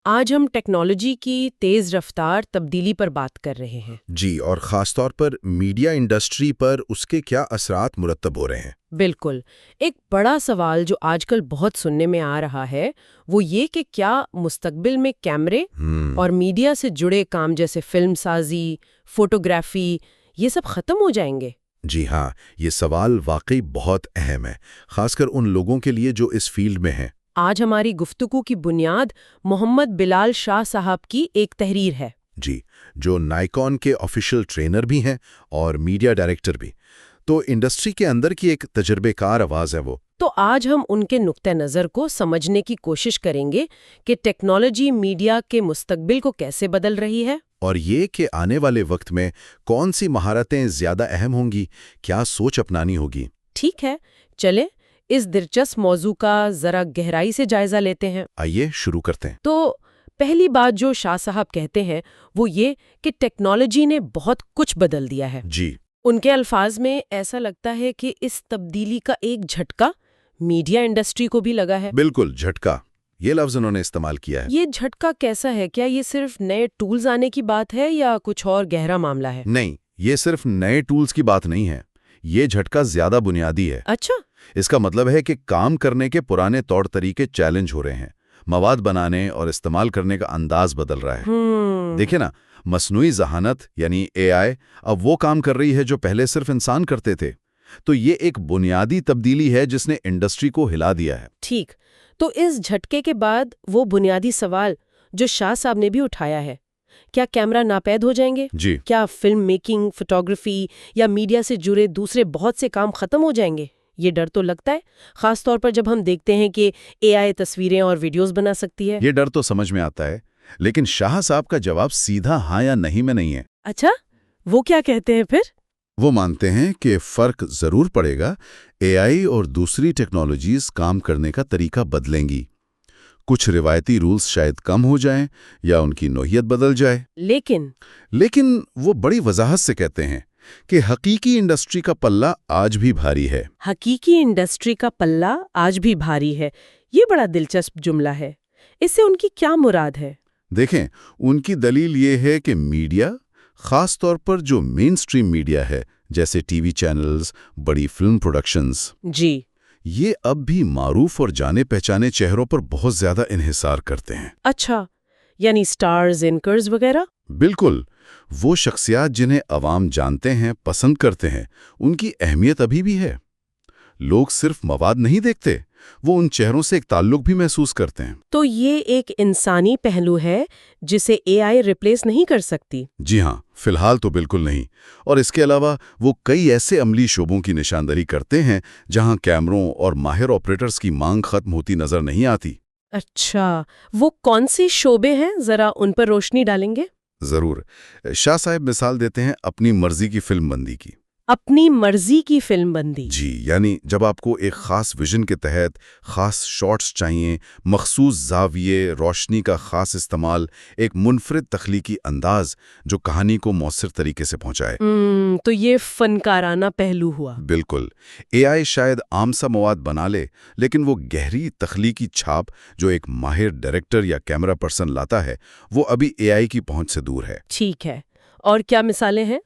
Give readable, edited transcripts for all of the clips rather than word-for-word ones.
آج ہم ٹیکنالوجی کی تیز رفتار تبدیلی پر بات کر رہے ہیں۔ جی، اور خاص طور پر میڈیا انڈسٹری پر اس کے کیا اثرات مرتب ہو رہے ہیں؟ بالکل۔ ایک بڑا سوال جو آج کل بہت سننے میں آ رہا ہے وہ یہ کہ کیا مستقبل میں کیمرے اور میڈیا سے جڑے کام جیسے فلم سازی، فوٹوگرافی، یہ سب ختم ہو جائیں گے؟ جی ہاں، یہ سوال واقعی بہت اہم ہے، خاص کر ان لوگوں کے لیے جو اس فیلڈ میں ہیں۔ آج ہماری گفتگو کی بنیاد محمد بلال شاہ صاحب کی ایک تحریر ہے۔ جی، جو نائکون کے آفیشیل ٹرینر بھی ہیں اور میڈیا ڈائریکٹر بھی، تو انڈسٹری کے اندر کی ایک تجربے کار آواز ہے وہ۔ تو آج ہم ان کے نقطہ نظر کو سمجھنے کی کوشش کریں گے کہ ٹیکنالوجی میڈیا کے مستقبل کو کیسے بدل رہی ہے، اور یہ کہ آنے والے وقت میں کون سی مہارتیں زیادہ اہم ہوں گی، کیا سوچ اپنانی ہوگی۔ ٹھیک ہے، چلیں اس دلچسپ موضوع کا ذرا گہرائی سے جائزہ لیتے ہیں۔ آئیے شروع کرتے ہیں۔ تو پہلی بات جو شاہ صاحب کہتے ہیں وہ یہ کہ ٹیکنالوجی نے بہت کچھ بدل دیا ہے۔ جی، ان کے الفاظ میں ایسا لگتا ہے کہ اس تبدیلی کا ایک جھٹکا میڈیا انڈسٹری کو بھی لگا ہے۔ بالکل، جھٹکا، یہ لفظ انہوں نے استعمال کیا ہے۔ یہ جھٹکا کیسا ہے؟ کیا یہ صرف نئے ٹولز آنے کی بات ہے یا کچھ اور گہرا معاملہ ہے؟ نہیں، یہ صرف نئے ٹولز کی بات نہیں ہے، یہ جھٹکا زیادہ بنیادی ہے۔ اچھا، اس کا مطلب ہے کہ کام کرنے کے پرانے طور طریقے چیلنج ہو رہے ہیں، مواد بنانے اور استعمال کرنے کا انداز بدل رہا ہے۔ دیکھیں نا، مصنوعی ذہانت یعنی اے آئی اب وہ کام کر رہی ہے جو پہلے صرف انسان کرتے تھے۔ تو یہ ایک بنیادی تبدیلی ہے جس نے انڈسٹری کو ہلا دیا ہے۔ ٹھیک، تو اس جھٹکے کے بعد وہ بنیادی سوال جو شاہ صاحب نے بھی اٹھایا ہے، کیا کیمرہ ناپید ہو جائیں گے؟ جی، کیا فلم میکنگ، فوٹوگرافی یا میڈیا سے جڑے دوسرے بہت سے کام ختم ہو جائیں گے؟ یہ ڈر تو لگتا ہے، خاص طور پر جب ہم دیکھتے ہیں کہ اے آئی تصویریں اور ویڈیوز بنا سکتی ہے۔ یہ ڈر تو سمجھ میں آتا ہے، لیکن شاہ صاحب کا جواب سیدھا ہاں یا نہیں میں نہیں ہے۔ اچھا، وہ کیا کہتے ہیں پھر؟ وہ مانتے ہیں کہ فرق ضرور پڑے گا، اے آئی اور دوسری ٹیکنالوجیز کام کرنے کا طریقہ بدلیں گی، کچھ روایتی رولز شاید کم ہو جائیں یا ان کی نوعیت بدل جائے۔ لیکن وہ بڑی وضاحت سے کہتے ہیں کہ حقیقی انڈسٹری کا پلہ آج بھی بھاری ہے۔ حقیقی انڈسٹری کا پلہ آج بھی بھاری ہے، یہ بڑا دلچسپ جملہ ہے۔ اس سے ان کی کیا مراد ہے؟ دیکھیں، ان کی دلیل یہ ہے کہ میڈیا، خاص طور پر جو مین سٹریم میڈیا ہے جیسے ٹی وی چینلز، بڑی فلم پروڈکشنز، جی، یہ اب بھی معروف اور جانے پہچانے چہروں پر بہت زیادہ انحصار کرتے ہیں۔ اچھا، یعنی سٹارز، اینکرز وغیرہ؟ بالکل، وہ شخصیات جنہیں عوام جانتے ہیں، پسند کرتے ہیں، ان کی اہمیت ابھی بھی ہے۔ لوگ صرف مواد نہیں دیکھتے، وہ ان چہروں سے ایک تعلق بھی محسوس کرتے ہیں۔ تو یہ ایک انسانی پہلو ہے جسے اے آئی ریپلیس نہیں کر سکتی؟ جی ہاں، فی الحال تو بالکل نہیں، اور اس کے علاوہ وہ کئی ایسے عملی شعبوں کی نشاندہی کرتے ہیں جہاں کیمروں اور ماہر آپریٹرز کی مانگ ختم ہوتی نظر نہیں آتی۔ اچھا، وہ کون سے شعبے ہیں؟ ذرا ان پر روشنی ڈالیں گے؟ ضرور۔ شاہ صاحب مثال دیتے ہیں اپنی مرضی کی فلم بندی کی۔ اپنی مرضی کی فلم بندی؟ جی، یعنی جب آپ کو ایک خاص ویژن کے تحت خاص شاٹس چاہیے، مخصوص زاویے، روشنی کا خاص استعمال، ایک منفرد تخلیقی انداز جو کہانی کو مؤثر طریقے سے پہنچائے۔ تو یہ فنکارانہ پہلو ہوا۔ بالکل، اے آئی شاید عام سا مواد بنا لے، لیکن وہ گہری تخلیقی چھاپ جو ایک ماہر ڈائریکٹر یا کیمرہ پرسن لاتا ہے، وہ ابھی اے آئی کی پہنچ سے دور ہے۔ ٹھیک ہے، اور کیا مثالیں ہیں؟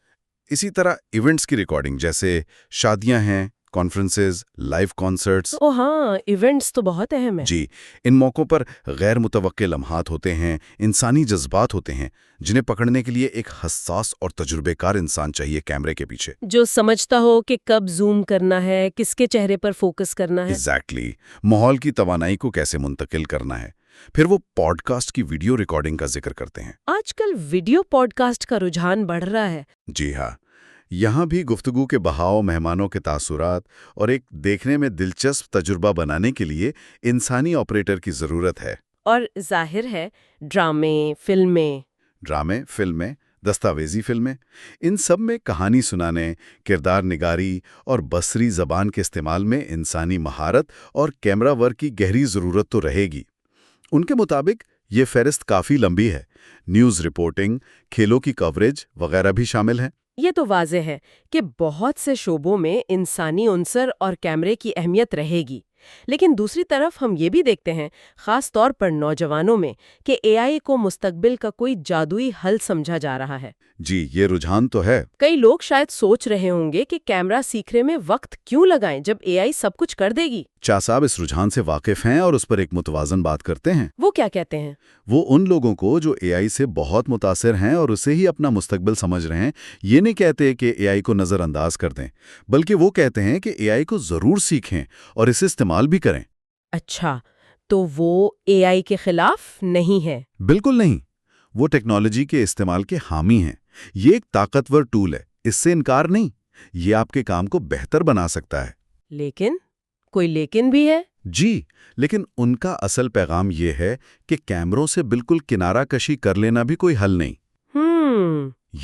اسی طرح ایونٹس کی ریکارڈنگ، جیسے شادیاں ہیں، کانفرنسز، لائیو کانسرٹس۔ ہاں، ایونٹس تو بہت اہم ہے۔ جی، ان موقعوں پر غیر متوقع لمحات ہوتے ہیں، انسانی جذبات ہوتے ہیں، جنہیں پکڑنے کے لیے ایک حساس اور تجربے کار انسان چاہیے کیمرے کے پیچھے، جو سمجھتا ہو کہ کب زوم کرنا ہے، کس کے چہرے پر فوکس کرنا ہے۔ ایگزیکٹلی، ماحول کی توانائی کو کیسے منتقل کرنا ہے۔ پھر وہ پوڈ کاسٹ کی ویڈیو ریکارڈنگ کا ذکر کرتے ہیں۔ آج کل ویڈیو پوڈ کاسٹ کا رجحان بڑھ رہا ہے۔ جی ہاں، یہاں بھی گفتگو کے بہاؤ، مہمانوں کے تاثرات اور ایک دیکھنے میں دلچسپ تجربہ بنانے کے لیے انسانی آپریٹر کی ضرورت ہے۔ اور ظاہر ہے ڈرامے، فلمیں، دستاویزی فلمیں، ان سب میں کہانی سنانے، کردار نگاری اور بصری زبان کے استعمال میں انسانی مہارت اور کیمرہ ورک کی گہری ضرورت تو رہے گی۔ ان کے مطابق یہ فہرست کافی لمبی ہے، نیوز رپورٹنگ، کھیلوں کی کوریج وغیرہ بھی شامل ہیں۔ یہ تو واضح ہے کہ بہت سے شعبوں میں انسانی عنصر اور کیمرے کی اہمیت رہے گی، لیکن دوسری طرف ہم یہ بھی دیکھتے ہیں، خاص طور پر نوجوانوں میں، کہ اے آئی کو مستقبل کا کوئی جادوئی حل سمجھا جا رہا ہے۔ جی، یہ رجحان تو ہے۔ کئی لوگ شاید سوچ رہے ہوں گے کہ کیمرہ سیکھنے میں وقت کیوں لگائیں جب اے آئی سب کچھ کر دے گی؟ شاہ صاحب اس رجحان سے واقف ہیں اور اس پر ایک متوازن بات کرتے ہیں۔ وہ کیا کہتے ہیں؟ وہ ان لوگوں کو جو اے آئی سے بہت متاثر ہیں اور اسے ہی اپنا مستقبل سمجھ رہے ہیں، یہ نہیں کہتے کہ اے آئی کو نظر انداز کر دیں، بلکہ وہ کہتے ہیں کہ اے آئی کو ضرور سیکھیں اور اسے استعمال بھی کریں۔ اچھا، تو وہ اے آئی کے خلاف نہیں ہے؟ بالکل نہیں، وہ ٹیکنالوجی کے استعمال کے حامی ہیں۔ یہ ایک طاقتور ٹول ہے، اس سے انکار نہیں، یہ آپ کے کام کو بہتر بنا سکتا ہے۔ لیکن کوئی لیکن بھی ہے؟ جی، لیکن ان کا اصل پیغام یہ ہے کہ کیمروں سے بالکل کنارہ کشی کر لینا بھی کوئی حل نہیں۔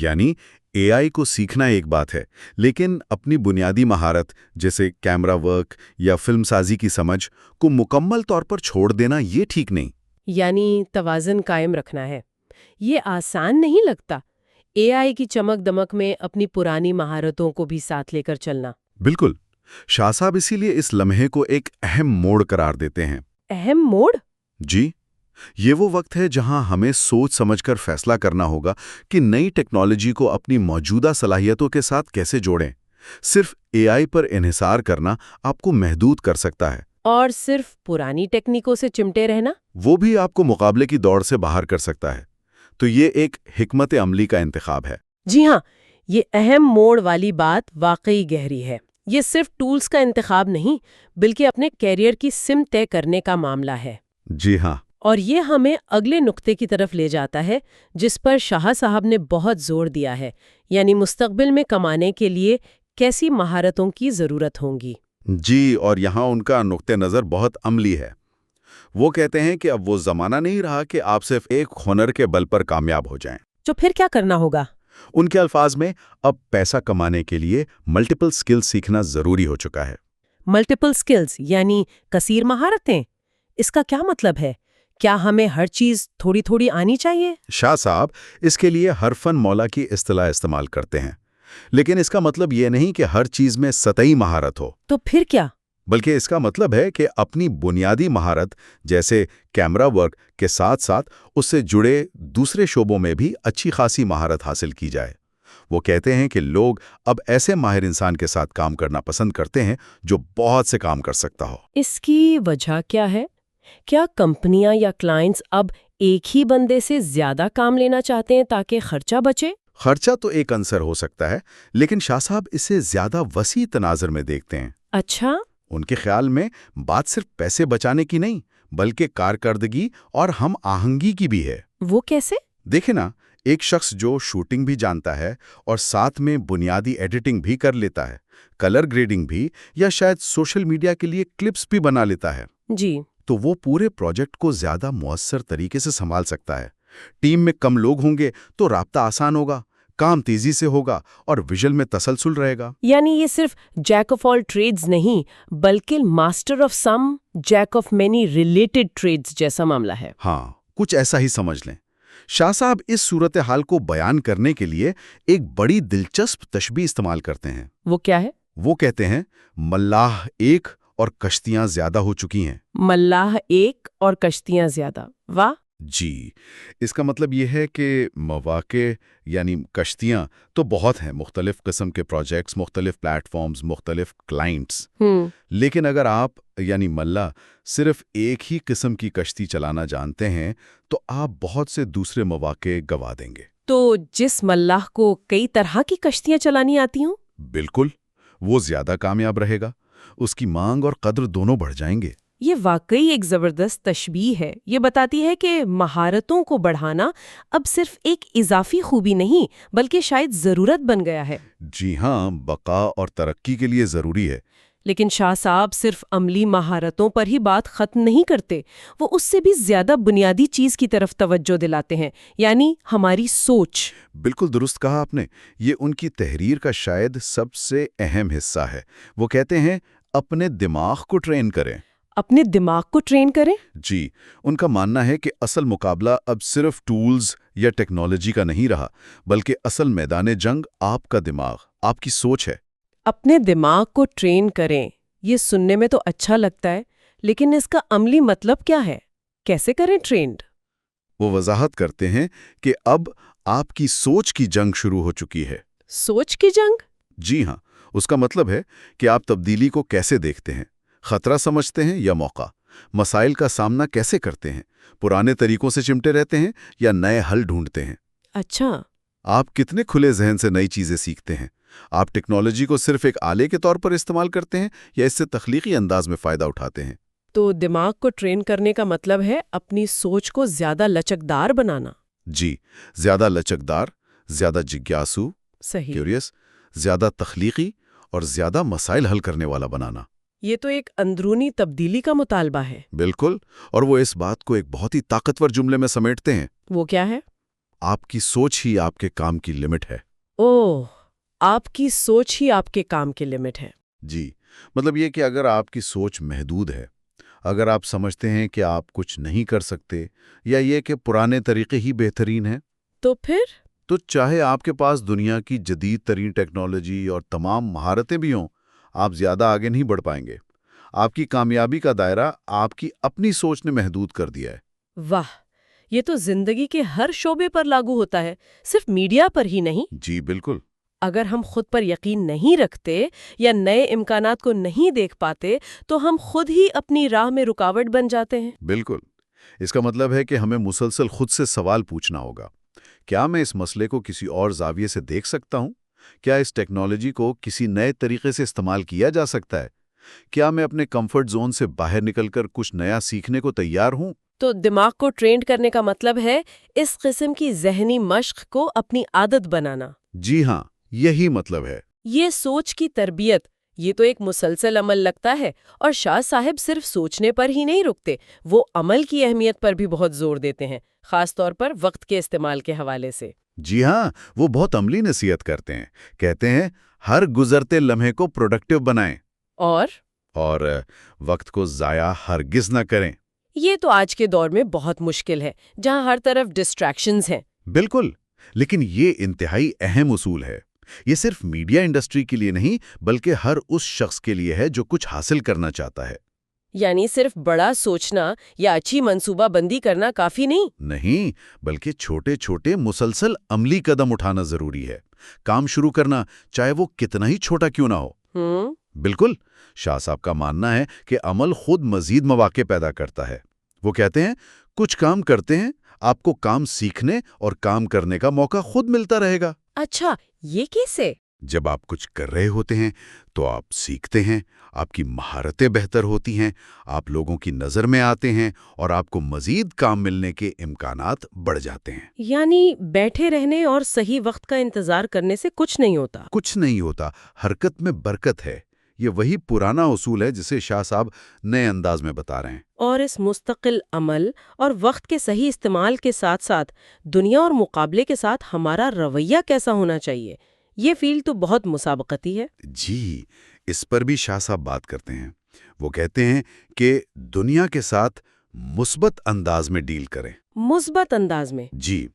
یعنی اے آئی کو سیکھنا ایک بات ہے، لیکن اپنی بنیادی مہارت جیسے کیمرہ ورک یا فلم سازی کی سمجھ کو مکمل طور پر چھوڑ دینا یہ ٹھیک نہیں۔ یعنی توازن قائم رکھنا ہے۔ یہ آسان نہیں لگتا، اے آئی کی چمک دمک میں اپنی پرانی مہارتوں کو بھی ساتھ لے کر چلنا۔ بالکل، شاہ صاحب اسی لیے اس لمحے کو ایک اہم موڑ قرار دیتے ہیں۔ اہم موڑ؟ جی، یہ وہ وقت ہے جہاں ہمیں سوچ سمجھ کر فیصلہ کرنا ہوگا کہ نئی ٹیکنالوجی کو اپنی موجودہ صلاحیتوں کے ساتھ کیسے جوڑیں۔ صرف اے آئی پر انحصار کرنا آپ کو محدود کر سکتا ہے، اور صرف پرانی ٹیکنیکوں سے چمٹے رہنا؟ وہ بھی آپ کو مقابلے کی دوڑ سے باہر کر سکتا ہے۔ تو یہ ایک حکمت عملی کا انتخاب ہے۔ جی ہاں، یہ اہم موڑ والی بات واقعی گہری ہے۔ یہ صرف ٹولز کا انتخاب نہیں، بلکہ اپنے کیریئر کی سمت طے کرنے کا معاملہ ہے۔ جی ہاں، اور یہ ہمیں اگلے نقطے کی طرف لے جاتا ہے جس پر شاہ صاحب نے بہت زور دیا ہے، یعنی مستقبل میں کمانے کے لیے کیسی مہارتوں کی ضرورت ہوں گی۔ جی، اور یہاں ان کا نقطہ نظر بہت عملی ہے۔ وہ کہتے ہیں کہ اب وہ زمانہ نہیں رہا کہ آپ صرف ایک ہنر کے بل پر کامیاب ہو جائیں۔ تو پھر کیا کرنا ہوگا؟ ان کے الفاظ میں اب پیسہ کمانے کے لیے ملٹیپل سکل سیکھنا ضروری ہو چکا ہے۔ ملٹیپل سکلز یعنی کثیر مہارتیں؟ اس کا کیا مطلب ہے؟ کیا ہمیں ہر چیز تھوڑی تھوڑی آنی چاہیے؟ شاہ صاحب اس کے لیے ہر فن مولا کی اصطلاح استعمال کرتے ہیں، لیکن اس کا مطلب یہ نہیں کہ ہر چیز میں سطحی مہارت ہو۔ تو پھر کیا؟ بلکہ اس کا مطلب ہے کہ اپنی بنیادی مہارت جیسے کیمرہ ورک کے ساتھ ساتھ اس سے جڑے دوسرے شعبوں میں بھی اچھی خاصی مہارت حاصل کی جائے۔ وہ کہتے ہیں کہ لوگ اب ایسے ماہر انسان کے ساتھ کام کرنا پسند کرتے ہیں جو بہت سے کام کر سکتا ہو۔ اس کی وجہ کیا ہے؟ کیا کمپنیاں یا کلائنٹس اب ایک ہی بندے سے زیادہ کام لینا چاہتے ہیں تاکہ خرچہ بچے؟ خرچہ تو ایک عنصر ہو سکتا ہے، لیکن شاہ صاحب اسے زیادہ وسیع تناظر میں دیکھتے ہیں۔ اچھا، ان کے خیال میں بات صرف پیسے بچانے کی نہیں، بلکہ کارکردگی اور ہم آہنگی کی بھی ہے۔ وہ کیسے؟ دیکھیں نا، ایک شخص جو شوٹنگ بھی جانتا ہے اور ساتھ میں بنیادی ایڈیٹنگ بھی کر لیتا ہے، کلر گریڈنگ بھی، یا شاید سوشل میڈیا کے لیے کلپس بھی بنا لیتا ہے، جی، تو وہ پورے پروجیکٹ کو زیادہ مؤثر طریقے سے سنبھال سکتا ہے۔ ٹیم میں کم لوگ ہوں گے تو رابطہ آسان ہوگا، کام تیزی سے ہوگا اور ویژن میں تسلسل رہے گا۔ یعنی یہ صرف جیک آف آل ٹریڈز نہیں، بلکہ master of some Jack of many related trades جیسا معاملہ ہے۔ ہاں، کچھ ایسا ہی سمجھ لیں۔ شاہ صاحب اس صورتحال کو بیان کرنے کے لیے ایک بڑی دلچسپ تشبیہ استعمال کرتے ہیں۔ وہ کیا ہے؟ وہ کہتے ہیں ملاح ایک اور کشتیاں زیادہ ہو چکی ہیں۔ ملاح ایک اور کشتیاں زیادہ، واہ! جی، اس کا مطلب یہ ہے کہ مواقع یعنی کشتیاں تو بہت ہیں، مختلف قسم کے پروجیکٹس، مختلف پلیٹ فارمز، مختلف کلائنٹس، لیکن اگر آپ یعنی ملا صرف ایک ہی قسم کی کشتی چلانا جانتے ہیں تو آپ بہت سے دوسرے مواقع گوا دیں گے۔ تو جس ملاح کو کئی طرح کی کشتیاں چلانی آتی ہوں؟ بالکل، وہ زیادہ کامیاب رہے گا، اس کی مانگ اور قدر دونوں بڑھ جائیں گے۔ یہ واقعی ایک زبردست تشبیہ ہے۔ یہ بتاتی ہے کہ مہارتوں کو بڑھانا اب صرف ایک اضافی خوبی نہیں بلکہ شاید ضرورت بن گیا ہے۔ جی ہاں، بقا اور ترقی کے لیے ضروری ہے۔ لیکن شاہ صاحب صرف عملی مہارتوں پر ہی بات ختم نہیں کرتے، وہ اس سے بھی زیادہ بنیادی چیز کی طرف توجہ دلاتے ہیں، یعنی ہماری سوچ۔ بالکل درست کہا آپ نے، یہ ان کی تحریر کا شاید سب سے اہم حصہ ہے۔ وہ کہتے ہیں اپنے دماغ کو ٹرین کریں۔ اپنے دماغ کو ٹرین کریں؟ جی، ان کا ماننا ہے کہ اصل مقابلہ اب صرف ٹولز یا ٹیکنالوجی کا نہیں رہا، بلکہ اصل میدان جنگ آپ کا دماغ، آپ کی سوچ ہے۔ اپنے دماغ کو ٹرین کریں، یہ سننے میں تو اچھا لگتا ہے، لیکن اس کا عملی مطلب کیا ہے؟ کیسے کریں ٹرینڈ؟ وہ وضاحت کرتے ہیں کہ اب آپ کی سوچ کی جنگ شروع ہو چکی ہے۔ سوچ کی جنگ؟ جی ہاں، اس کا مطلب ہے کہ آپ تبدیلی کو کیسے دیکھتے ہیں، خطرہ سمجھتے ہیں یا موقع، مسائل کا سامنا کیسے کرتے ہیں، پرانے طریقوں سے چمٹے رہتے ہیں یا نئے حل ڈھونڈتے ہیں۔ اچھا۔ آپ کتنے کھلے ذہن سے نئی چیزیں سیکھتے ہیں؟ آپ ٹیکنالوجی کو صرف ایک آلے کے طور پر استعمال کرتے ہیں یا اس سے تخلیقی انداز میں فائدہ اٹھاتے ہیں؟ تو دماغ کو ٹرین کرنے کا مطلب ہے اپنی سوچ کو زیادہ لچکدار بنانا۔ جی، زیادہ لچکدار، زیادہ جگیاسو، صحیح۔ کیوریس، زیادہ تخلیقی اور زیادہ مسائل حل کرنے والا بنانا۔ یہ تو ایک اندرونی تبدیلی کا مطالبہ ہے۔ بالکل، اور وہ اس بات کو ایک بہت ہی طاقتور جملے میں سمیٹتے ہیں۔ وہ کیا ہے؟ آپ کی سوچ ہی آپ کے کام کی لمٹ ہے۔ اوہ، آپ کی سوچ ہی آپ کے کام کی لمٹ ہے۔ جی، مطلب یہ کہ اگر آپ کی سوچ محدود ہے، اگر آپ سمجھتے ہیں کہ آپ کچھ نہیں کر سکتے یا یہ کہ پرانے طریقے ہی بہترین ہیں، تو پھر؟ تو چاہے آپ کے پاس دنیا کی جدید ترین ٹیکنالوجی اور تمام مہارتیں بھی ہوں، آپ زیادہ آگے نہیں بڑھ پائیں گے۔ آپ کی کامیابی کا دائرہ آپ کی اپنی سوچ نے محدود کر دیا ہے۔ واہ، یہ تو زندگی کے ہر شعبے پر لاگو ہوتا ہے، صرف میڈیا پر ہی نہیں۔ جی بالکل۔ اگر ہم خود پر یقین نہیں رکھتے یا نئے امکانات کو نہیں دیکھ پاتے تو ہم خود ہی اپنی راہ میں رکاوٹ بن جاتے ہیں۔ بالکل، اس کا مطلب ہے کہ ہمیں مسلسل خود سے سوال پوچھنا ہوگا۔ کیا میں اس مسئلے کو کسی اور زاویے سے دیکھ سکتا ہوں؟ کیا اس ٹیکنالوجی کو کسی نئے طریقے سے استعمال کیا جا سکتا ہے؟ کیا میں اپنے کمفرٹ زون سے باہر نکل کر کچھ نیا سیکھنے کو تیار ہوں؟ تو دماغ کو ٹرینڈ کرنے کا مطلب ہے اس قسم کی ذہنی مشق کو اپنی عادت بنانا۔ جی ہاں، یہی مطلب ہے۔ یہ سوچ کی تربیت، یہ تو ایک مسلسل عمل لگتا ہے، اور شاہ صاحب صرف سوچنے پر ہی نہیں رکتے، وہ عمل کی اہمیت پر بھی بہت زور دیتے ہیں، خاص طور پر وقت کے استعمال کے حوالے سے۔ جی ہاں، وہ بہت عملی نصیحت کرتے ہیں۔ کہتے ہیں ہر گزرتے لمحے کو پروڈکٹیو بنائیں اور وقت کو ضائع ہرگز نہ کریں۔ یہ تو آج کے دور میں بہت مشکل ہے، جہاں ہر طرف ڈسٹریکشنز ہیں۔ بالکل، لیکن یہ انتہائی اہم اصول ہے۔ یہ صرف میڈیا انڈسٹری کے لیے نہیں، بلکہ ہر اس شخص کے لیے ہے جو کچھ حاصل کرنا چاہتا ہے۔ یعنی صرف بڑا سوچنا یا اچھی منصوبہ بندی کرنا کافی نہیں، بلکہ چھوٹے چھوٹے مسلسل عملی قدم اٹھانا ضروری ہے۔ کام شروع کرنا، چاہے وہ کتنا ہی چھوٹا کیوں نہ ہو۔ بالکل، شاہ صاحب کا ماننا ہے کہ عمل خود مزید مواقع پیدا کرتا ہے۔ وہ کہتے ہیں کچھ کام کرتے ہیں، آپ کو کام سیکھنے اور کام کرنے کا موقع خود ملتا رہے گا۔ اچھا، یہ کیسے؟ جب آپ کچھ کر رہے ہوتے ہیں تو آپ سیکھتے ہیں، آپ کی مہارتیں بہتر ہوتی ہیں، آپ لوگوں کی نظر میں آتے ہیں اور آپ کو مزید کام ملنے کے امکانات بڑھ جاتے ہیں۔ یعنی بیٹھے رہنے اور صحیح وقت کا انتظار کرنے سے کچھ نہیں ہوتا؟ کچھ نہیں ہوتا، حرکت میں برکت ہے۔ یہ وہی پرانا اصول ہے جسے شاہ صاحب نئے انداز میں بتا رہے ہیں۔ اور اس مستقل عمل اور وقت کے صحیح استعمال کے ساتھ ساتھ دنیا اور مقابلے کے ساتھ ہمارا رویہ کیسا ہونا چاہیے، یہ فیلڈ تو بہت مسابقتی ہے۔ جی، اس پر بھی شاہ صاحب بات کرتے ہیں۔ وہ کہتے ہیں کہ دنیا کے ساتھ مثبت انداز میں ڈیل کریں۔ مثبت انداز میں؟ جی،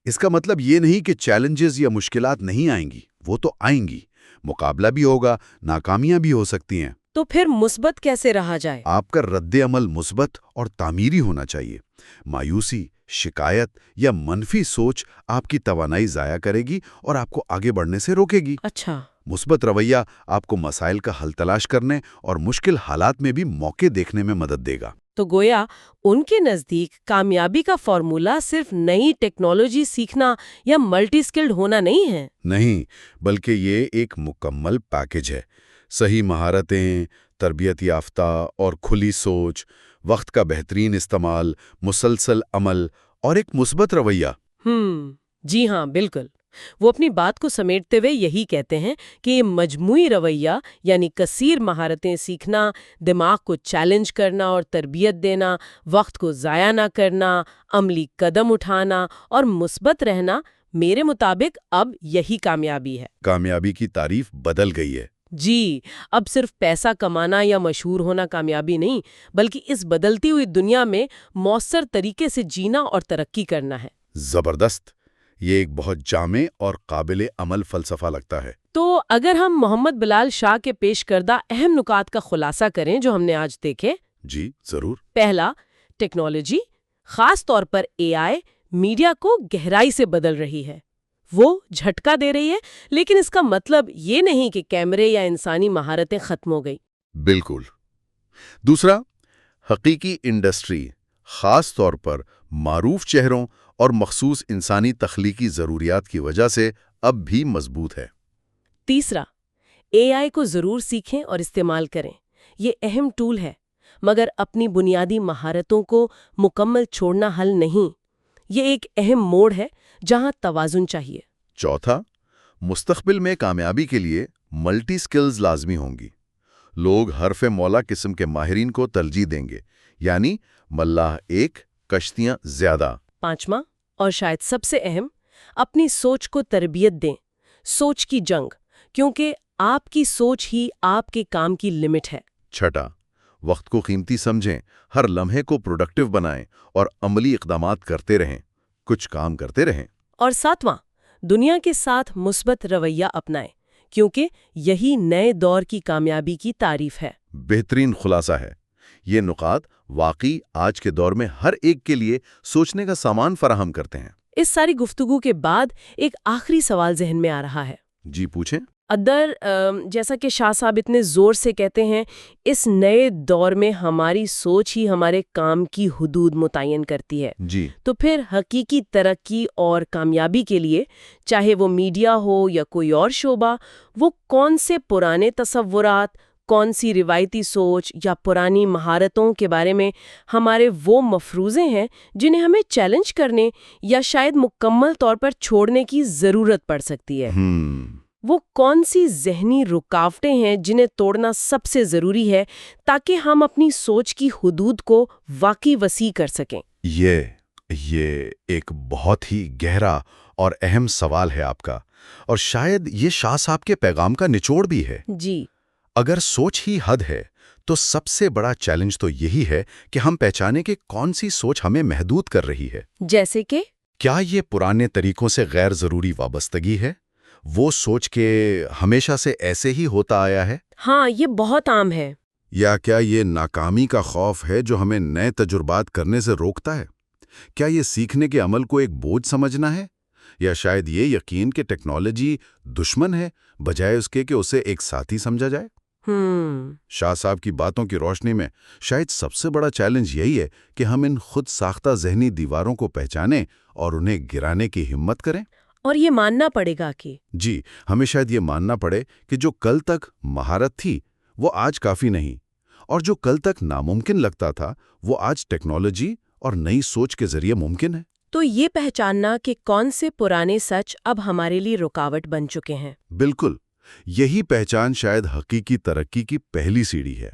اس کا مطلب یہ نہیں کہ چیلنجز یا مشکلات نہیں آئیں گی، وہ تو آئیں گی، مقابلہ بھی ہوگا، ناکامیاں بھی ہو سکتی ہیں۔ تو پھر مثبت کیسے رہا جائے؟ آپ کا رد عمل مثبت اور تعمیری ہونا چاہیے۔ مایوسی، شکایت یا منفی سوچ آپ کی توانائی ضائع کرے گی اور آپ کو آگے بڑھنے سے روکے گی۔ اچھا۔ مثبت رویہ آپ کو مسائل کا حل تلاش کرنے اور مشکل حالات میں بھی موقع دیکھنے میں مدد دے گا۔ تو گویا ان کے نزدیک کامیابی کا فارمولا صرف نئی ٹیکنالوجی سیکھنا یا ملٹی اسکلڈ ہونا نہیں ہے۔ نہیں، بلکہ یہ ایک مکمل پیکج ہے۔ صحیح مہارتیں، تربیت یافتہ اور کھلی سوچ، وقت کا بہترین استعمال، مسلسل عمل اور ایک مثبت رویہ۔ جی ہاں، بالکل۔ وہ اپنی بات کو سمیٹتے ہوئے یہی کہتے ہیں کہ یہ مجموعی رویہ، یعنی کثیر مہارتیں سیکھنا، دماغ کو چیلنج کرنا اور تربیت دینا، وقت کو ضائع نہ کرنا، عملی قدم اٹھانا اور مثبت رہنا، میرے مطابق اب یہی کامیابی ہے۔ کامیابی کی تعریف بدل گئی ہے۔ جی، اب صرف پیسہ کمانا یا مشہور ہونا کامیابی نہیں، بلکہ اس بدلتی ہوئی دنیا میں مؤثر طریقے سے جینا اور ترقی کرنا ہے۔ زبردست! یہ ایک بہت جامع اور قابل عمل فلسفہ لگتا ہے۔ تو اگر ہم محمد بلال شاہ کے پیش کردہ اہم نکات کا خلاصہ کریں جو ہم نے آج دیکھے، جی ضرور۔ پہلا، ٹیکنالوجی، خاص طور پر AI، میڈیا کو گہرائی سے بدل رہی ہے۔ وہ جھٹکا دے رہی ہے، لیکن اس کا مطلب یہ نہیں کہ کیمرے یا انسانی مہارتیں ختم ہو گئی۔ بالکل۔ دوسرا، حقیقی انڈسٹری، خاص طور پر معروف چہروں اور مخصوص انسانی تخلیقی ضروریات کی وجہ سے اب بھی مضبوط ہے۔ تیسرا، AI کو ضرور سیکھیں اور استعمال کریں، یہ اہم ٹول ہے، مگر اپنی بنیادی مہارتوں کو مکمل چھوڑنا حل نہیں۔ یہ ایک اہم موڑ ہے جہاں توازن چاہیے۔ چوتھا، مستقبل میں کامیابی کے لیے ملٹی سکلز لازمی ہوں گی۔ لوگ حرف مولا قسم کے ماہرین کو ترجیح دیں گے، یعنی ملاح ایک، کشتیاں زیادہ۔ پانچواں اور شاید سب سے اہم، اپنی سوچ کو تربیت دیں، سوچ کی جنگ، کیونکہ آپ کی سوچ ہی آپ کے کام کی لمٹ ہے۔ چھٹا، وقت کو قیمتی سمجھیں، ہر لمحے کو پروڈکٹیو بنائیں اور عملی اقدامات کرتے رہیں، کچھ کام کرتے رہیں۔ اور ساتواں، دنیا کے ساتھ مثبت رویہ اپنائیں، کیونکہ یہی نئے دور کی کامیابی کی تعریف ہے۔ بہترین خلاصہ ہے۔ یہ نکات واقعی آج کے دور میں ہر ایک کے لیے سوچنے کا سامان فراہم کرتے ہیں۔ اس ساری گفتگو کے بعد ایک آخری سوال ذہن میں آ رہا ہے۔ جی پوچھیں۔ جیسا کہ شاہ صاحب اتنے زور سے کہتے ہیں، اس نئے دور میں ہماری سوچ ہی ہمارے کام کی حدود متعین کرتی ہے۔ جی تو پھر حقیقی ترقی اور کامیابی کے لیے، چاہے وہ میڈیا ہو یا کوئی اور شعبہ، وہ کون سے پرانے تصورات، کون سی روایتی سوچ یا پرانی مہارتوں کے بارے میں ہمارے وہ مفروضے ہیں جنہیں ہمیں چیلنج کرنے یا شاید مکمل طور پر چھوڑنے کی ضرورت پڑ سکتی ہے؟ وہ کون سی ذہنی رکاوٹیں ہیں جنہیں توڑنا سب سے ضروری ہے تاکہ ہم اپنی سوچ کی حدود کو واقعی وسیع کر سکیں؟ یہ ایک بہت ہی گہرا اور اہم سوال ہے آپ کا، اور شاید یہ شاہ صاحب کے پیغام کا نچوڑ بھی ہے۔ جی، اگر سوچ ہی حد ہے تو سب سے بڑا چیلنج تو یہی ہے کہ ہم پہچانیں کہ کون سی سوچ ہمیں محدود کر رہی ہے۔ جیسے کہ کیا یہ پرانے طریقوں سے غیر ضروری وابستگی ہے؟ وہ سوچ کے ہمیشہ سے ایسے ہی ہوتا آیا ہے؟ ہاں، یہ بہت عام ہے۔ یا کیا یہ ناکامی کا خوف ہے جو ہمیں نئے تجربات کرنے سے روکتا ہے؟ کیا یہ سیکھنے کے عمل کو ایک بوجھ سمجھنا ہے؟ یا شاید یہ یقین کہ ٹیکنالوجی دشمن ہے بجائے اس کے کہ اسے ایک ساتھی سمجھا جائے؟ شاہ صاحب کی باتوں کی روشنی میں شاید سب سے بڑا چیلنج یہی ہے کہ ہم ان خود ساختہ ذہنی دیواروں کو پہچانیں اور انہیں گرانے کی ہمت کریں۔ اور یہ ماننا پڑے گا کہ جی، ہمیں شاید یہ ماننا پڑے کہ جو کل تک مہارت تھی وہ آج کافی نہیں، اور جو کل تک ناممکن لگتا تھا وہ آج ٹیکنالوجی اور نئی سوچ کے ذریعے ممکن ہے۔ تو یہ پہچاننا کہ کون سے پرانے سچ اب ہمارے لیے رکاوٹ بن چکے ہیں۔ بالکل، یہی پہچان شاید حقیقی ترقی کی پہلی سیڑھی ہے۔